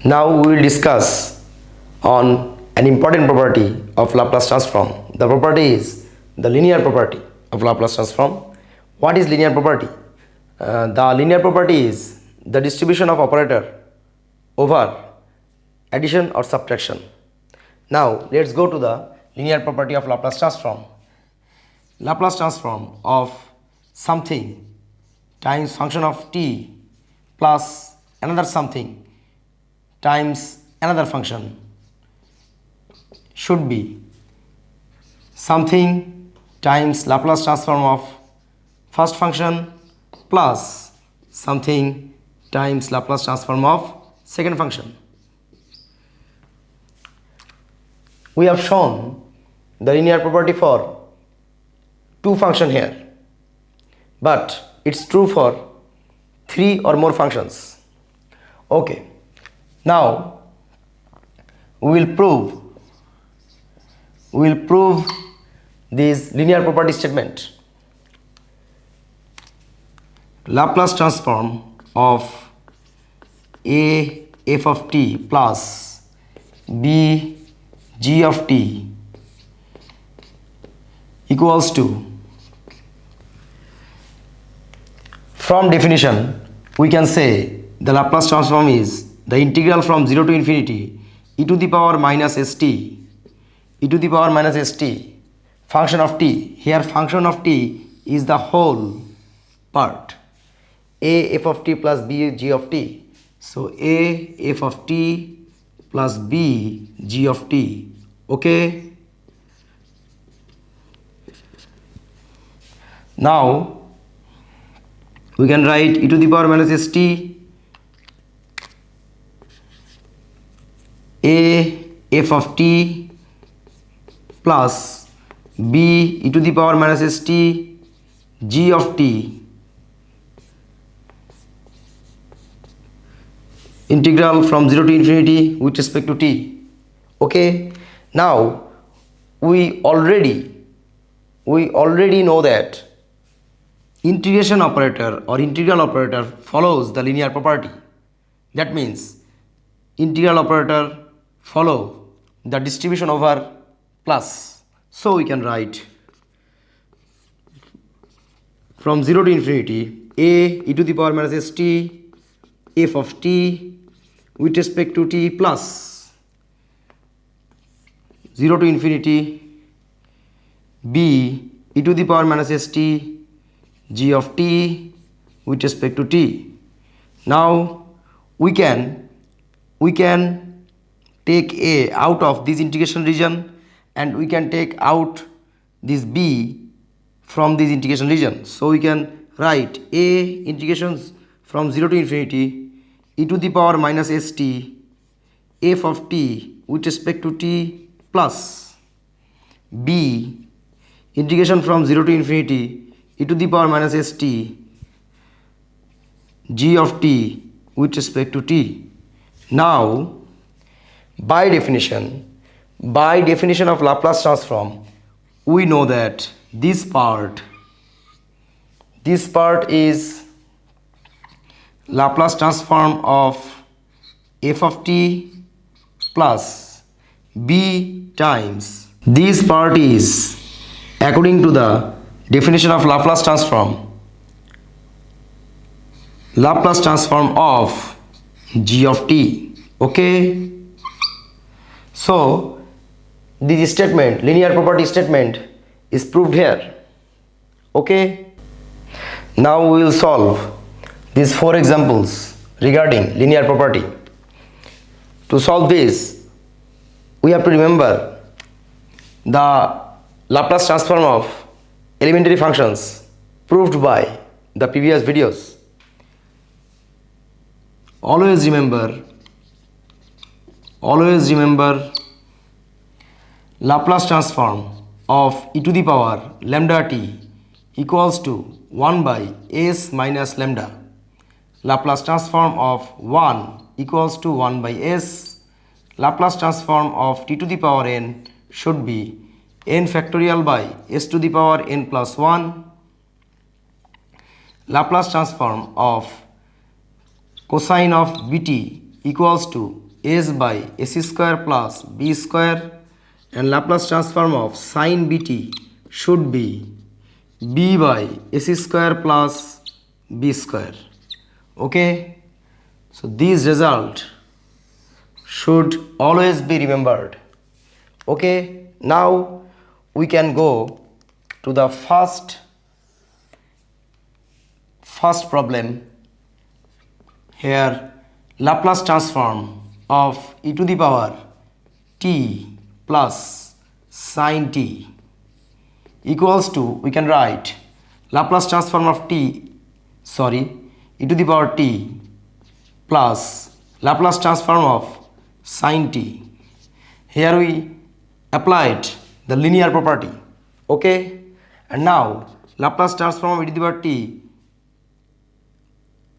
Now we will discuss on an important property of Laplace transform. The property is the linear property of Laplace transform. What is linear property? The linear property is the distribution of operator over addition or subtraction. Now let's go to the linear property of Laplace transform. Laplace transform of something times function of t plus another something times another function should be something times Laplace transform of first function plus something times Laplace transform of second function. We have shown the linear property for two functions here, but it's true for three or more functions. Okay, now we will prove this linear property statement. Laplace transform of a f of t plus b g of t equals to, from definition we can say the Laplace transform is the integral from 0 to infinity e to the power minus st function of t. Here function of t is the whole part, a f of t plus b g of t. So a f of t plus b g of t. Okay, now we can write e to the power minus st a f of t plus b e to the power minus st g of t integral from 0 to infinity with respect to t. Okay, now we already know that integration operator or integral operator follows the linear property. That means integral operator follow the distribution over plus. So we can write from 0 to infinity a e to the power minus st f of t with respect to t plus 0 to infinity b e to the power minus st g of t with respect to t. Now we can take a out of this integration region and we can take out this b from this integration region. So we can write a integrations from 0 to infinity e to the power minus st f of t with respect to t plus b integration from 0 to infinity e to the power minus st g of t with respect to t. Now by definition of Laplace transform, we know that this part is Laplace transform of f of t plus b times, this part is according to the definition of Laplace transform of g of t. Okay, so this statement, linear property statement, is proved here. Okay, now we will solve these 4 examples regarding linear property. To solve this, we have to remember the Laplace transform of elementary functions proved by the previous videos. Always remember Laplace transform of e to the power lambda t equals to 1 by s minus lambda. Laplace transform of 1 equals to 1 by s. Laplace transform of t to the power n should be n factorial by s to the power n plus 1. Laplace transform of cosine of bt equals to s by s square plus b square, and Laplace transform of sin bt should be b by s square plus b square. Okay, so these result should always be remembered. Okay, now we can go to the first problem. Here Laplace transform of e to the power t plus sin t equals to, we can write Laplace transform of e to the power t plus Laplace transform of sin t. Here we applied the linear property. Okay, and now Laplace transform of e to the power t,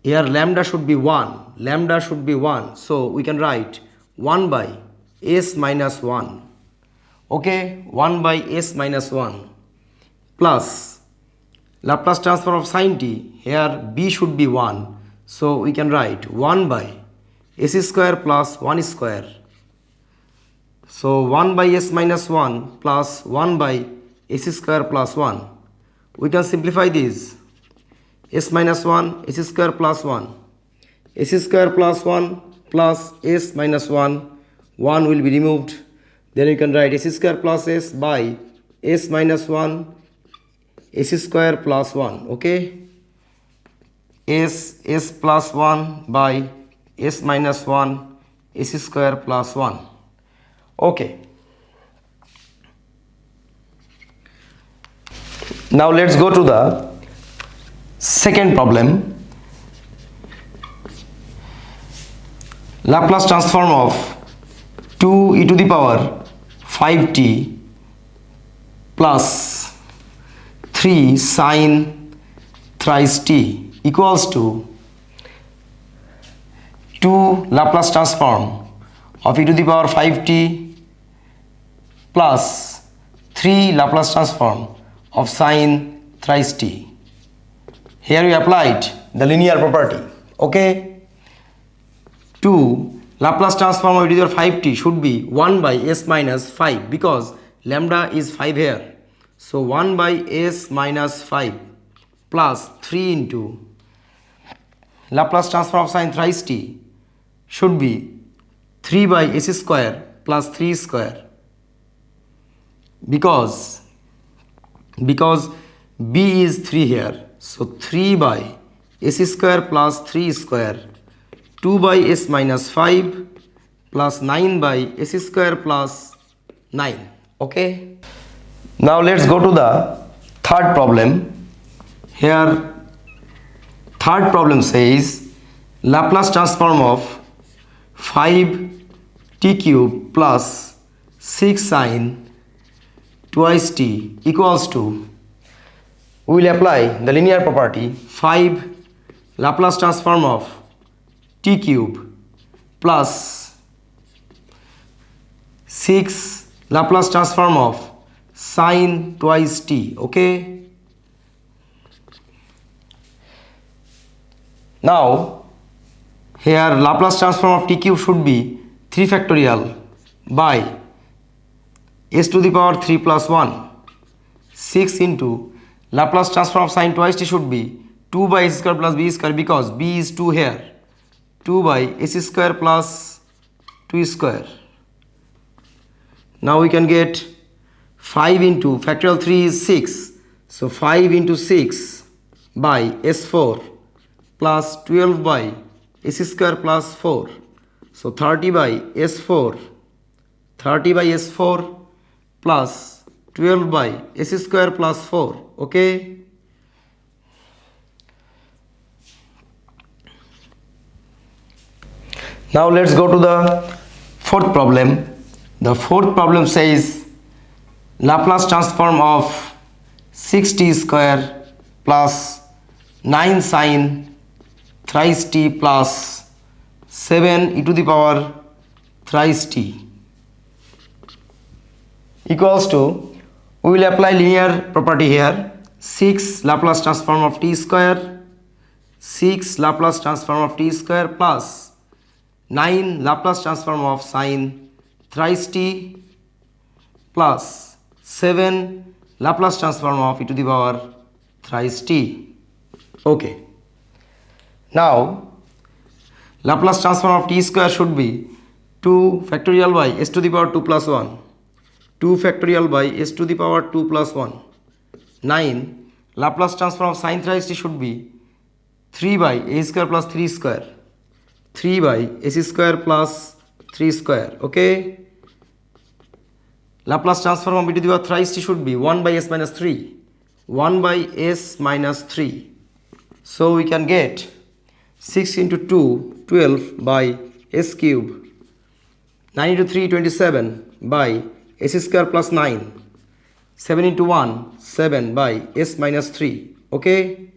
here lambda should be 1, so we can write 1 by s minus 1. Okay, 1 by s minus 1 plus Laplace transform of sin t, here b should be 1, so we can write 1 by s square plus 1 square. So 1 by s minus 1 plus 1 by s square plus 1. We can simplify this. S minus 1, s square plus 1. S square plus 1 plus s minus 1. 1 will be removed. Then you can write s square plus s by s minus 1, s square plus 1. Okay. S plus 1 by s minus 1, s square plus 1. Okay. Now let's go to the second problem. Laplace transform of 2 e to the power 5t plus 3 sin thrice t equals to 2 Laplace transform of e to the power 5t plus 3 Laplace transform of sin thrice t. Here we applied the linear property. Okay, 2 Laplace transform of e to the power 5t should be 1 by s minus 5 because lambda is 5 here. So 1 by s minus 5 plus 3 into Laplace transform of sin thrice t should be 3 by s square plus 3 square because b is 3 here. So 3 by s square plus 3 square, 2 by s minus 5 plus 9 by s square plus 9. Okay. Now let's go to the third problem. Here third problem says Laplace transform of 5t cube plus 6 sin twice t equals to, we will apply the linear property 5 Laplace transform of t cube plus 6 Laplace transform of sin twice t. Okay. Now here Laplace transform of t cube should be 3 factorial by s to the power 3 plus 1. 6 into Laplace transform of sin twice t should be 2 by s square plus b square because b is 2 here. 2 by s square plus 2 square. Now we can get 5 into factorial 3 is 6. So 5 into 6 by s4 plus 12 by s square plus 4. So 30 by s4. 30 by s4 plus 12 by s square plus 4. Okay. Now let's go to the fourth problem. The fourth problem says Laplace transform of 6t square plus 9 sin thrice t plus 7 e to the power thrice t equals to, we will apply linear property here. 6 Laplace transform of t square, 6 Laplace transform of t square plus 9 Laplace transform of sine thrice t plus 7 Laplace transform of e to the power thrice t. Okay. Now Laplace transform of t square should be 2 factorial by s to the power 2 plus 1. 2 factorial by s to the power 2 plus 1. 9 Laplace transform of sine thrice t should be 3 by a square plus 3 square. 3 by s square plus 3 square. Okay. Laplace transform of e to the power thrice t should be 1 by s minus 3. 1 by s minus 3. So we can get 6 into 2, 12 by s cube. 9 into 3, 27 by s square plus 9. 7 into 1, 7 by s minus 3. Okay.